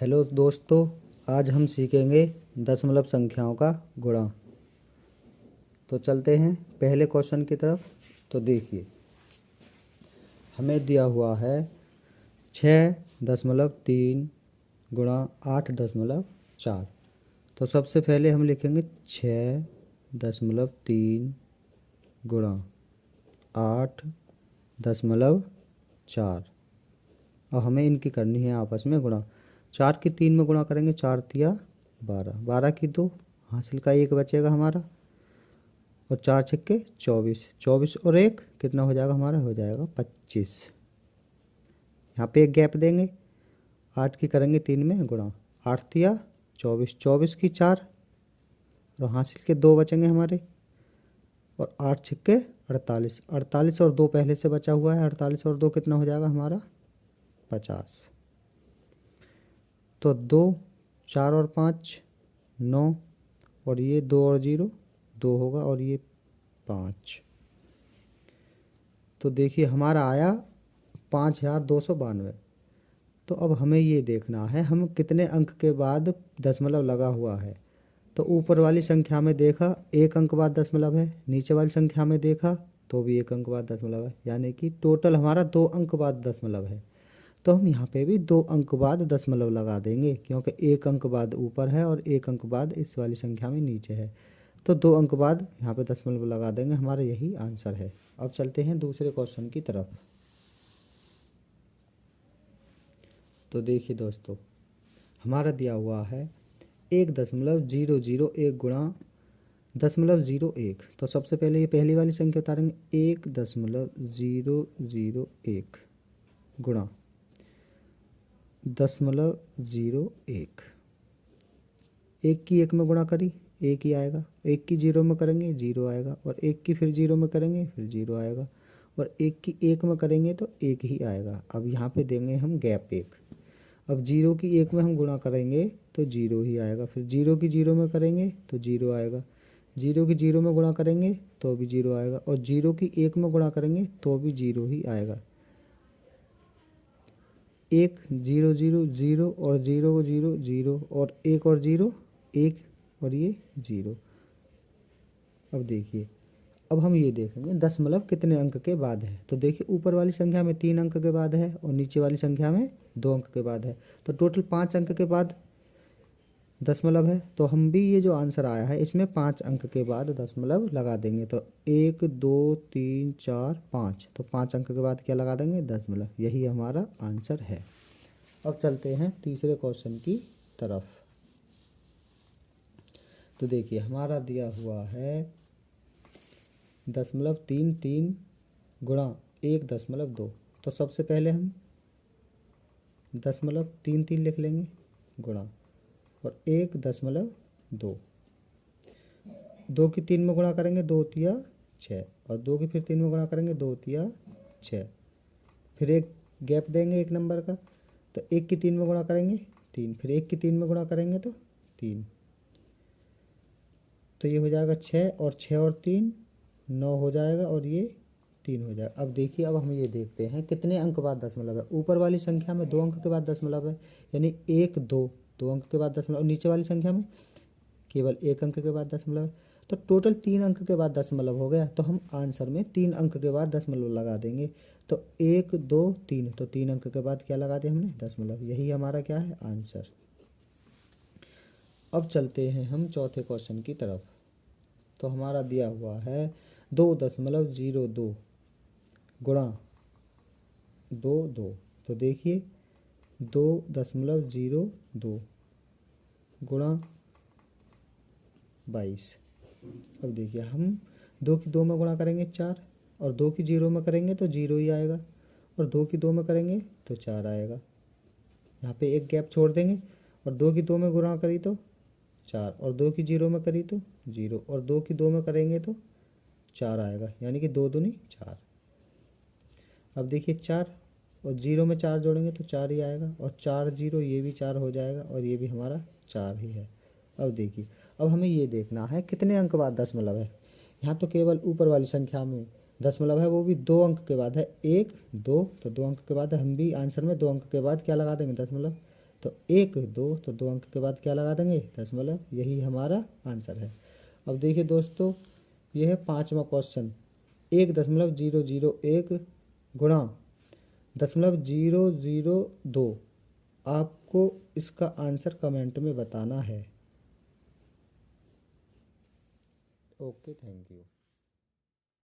Hello दोस्तों, आज हम सीखेंगे दशमलव संख्याओं का गुणा। तो चलते हैं पहले क्वेश्चन की तरफ। तो देखिए, हमें दिया हुआ है 6.3 गुणा 8.4। तो सबसे पहले हम लिखेंगे 6.3 गुणा 8.4 और हमें इनकी करनी है आपस में गुणा। 4 की 3 में गुणा करेंगे, 4 तिया 12, 12 की 2, हासिल का 1 बचेगा हमारा, और 4 छक्के 24, 24 और 1 कितना हो जाएगा हमारा, हो जाएगा 25। यहाँ पे एक गैप देंगे, 8 की करेंगे 3 में गुणा, 8 तिया 24, 24 की 4 और हासिल के 2 बचेंगे हमारे, और 8 छक्के 48, 48 और 2 पहले से बचा हुआ है, 48 और 2 कितना हो जाएगा हमारा 50। तो 2, 4 और 5 9, और ये 2 और 0 2 होगा, और ये 5। तो देखिए हमारा आया 5292। तो अब हमें ये देखना है हम कितने अंक के बाद दशमलव लगा हुआ है। तो ऊपर वाली संख्या में देखा 1 अंक बाद दशमलव है, नीचे वाली संख्या में देखा तो भी 1 अंक बाद दशमलव है, यानी कि टोटल हमारा 2 अंक बाद दशमलव है। तो हम यहाँ पे भी 2 अंक बाद दशमलव लगा देंगे, क्योंकि 1 अंक बाद ऊपर है और 1 अंक बाद इस वाली संख्या में नीचे है। तो 2 अंक बाद यहाँ पे दशमलव लगा देंगे, हमारा यही आंसर है। अब चलते हैं दूसरे क्वेश्चन की तरफ। तो देखिए दोस्तों, हमारा दिया हुआ है 1.001 गुणा 0.01। तो सबसे पहले ये पहली वाली संख्या उतारेंगे, 1.001 गुणा 0.01। 1 की 1 में गुणा करी 1 ही आएगा, 1 की 0 में करेंगे 0 आएगा, और 1 की फिर 0 में करेंगे फिर 0 आएगा, और 1 की 1 में करेंगे तो 1 ही आएगा। अब यहाँ पे देंगे हम गैप 1। अब 0 की 1 में हम गुणा करेंगे तो 0 ही आएगा, फिर 0 की 0 में करेंगे तो 0 आएगा, 0 की 0 में गुणा करेंगे तो भी 0 आएगा, और 0 की 1 में गुणा करेंगे तो भी 0 ही आएगा। 1 0 0 0 और 0 0 0 और 1 और 0 1 और ये 0। अब देखिए, अब हम ये देखेंगे दशमलव कितने अंक के बाद है। तो देखिए ऊपर वाली संख्या में 3 अंक के बाद है और नीचे वाली संख्या में 2 अंक के बाद है, तो टोटल 5 अंक के बाद दशमलव है। तो हम भी ये जो आंसर आया है इसमें 5 अंक के बाद दशमलव लगा देंगे। तो 1 2 3 4 5, तो 5 अंक के बाद क्या लगा देंगे, दशमलव। यही हमारा आंसर है। अब चलते हैं तीसरे क्वेश्चन की तरफ। तो देखिए हमारा दिया हुआ है 0.33 गुणा 1.2। तो सबसे पहले हम 0.33 लिख लेंगे गुणा, और 1.2। 2 की 3 में गुणा करेंगे 2 तिया 6, और 2 की फिर 3 में गुणा करेंगे 2 तिया 6, फिर एक गैप देंगे 1 नंबर का। तो 1 की 3 में गुणा करेंगे 3, फिर 1 की 3 में गुणा करेंगे तो 3। तो ये हो जाएगा 6 और 6 और 3 9 हो जाएगा, और ये 3 हो जाएगा। अब देखिए, अब हम ये देखते हैं कितने अंक बाद दशमलव है। ऊपर वाली संख्या में 2 अंक के बाद दशमलव है, यानी 1 2 2 अंक के बाद दशमलव, और नीचे वाली संख्या में केवल 1 अंक के बाद दशमलव है। तो टोटल 3 अंक के बाद दशमलव हो गया। तो हम आंसर में 3 अंक के बाद दशमलव लगा देंगे। तो 1 2 3, तो 3 अंक के बाद क्या लगा दिया हमने, दशमलव। यही हमारा क्या है, आंसर। अब चलते हैं हम चौथे क्वेश्चन की तरफ। तो हमारा दिया हुआ है 2.02 गुणा 2 2। तो देखिए 2.02 गुणा 22। अब देखिए हम 2 की 2 में गुणा करेंगे 4, और 2 की 0 में करेंगे तो 0 ही आएगा, और 2 की 2 में करेंगे तो 4 आएगा। यहाँ पे एक गैप छोड़ देंगे, और 2 की 2 में गुणा करी तो 4, और 2 की 0 में करी तो 0, और 2 की 2 में करेंगे तो 4 आएगा, यानी कि 2 दूनी 4। अब देखिए 4 और 0 में 4 जोड़ेंगे तो 4 ही आएगा, और 4 0 ये भी 4 हो जाएगा, और ये भी हमारा 4 ही है। अब देखिए, अब हमें ये देखना है कितने अंक बाद दशमलव है। यहाँ तो केवल ऊपर वाली संख्या में दशमलव है, वो भी 2 अंक के बाद है, 1 2, तो 2 अंक के बाद है। हम भी आंसर में 2 अंक के बाद क्या लगा देंगे, दशमलव। तो 1 2, तो 2 अंक के बाद क्या लगा देंगे, दशमलव। यही हमारा आंसर है। अब देखिए दोस्तों, यह है 5वां क्वेश्चन। 1.001 गुणा 0.002। आपको इसका आंसर कमेंट में बताना है। Okay, thank you.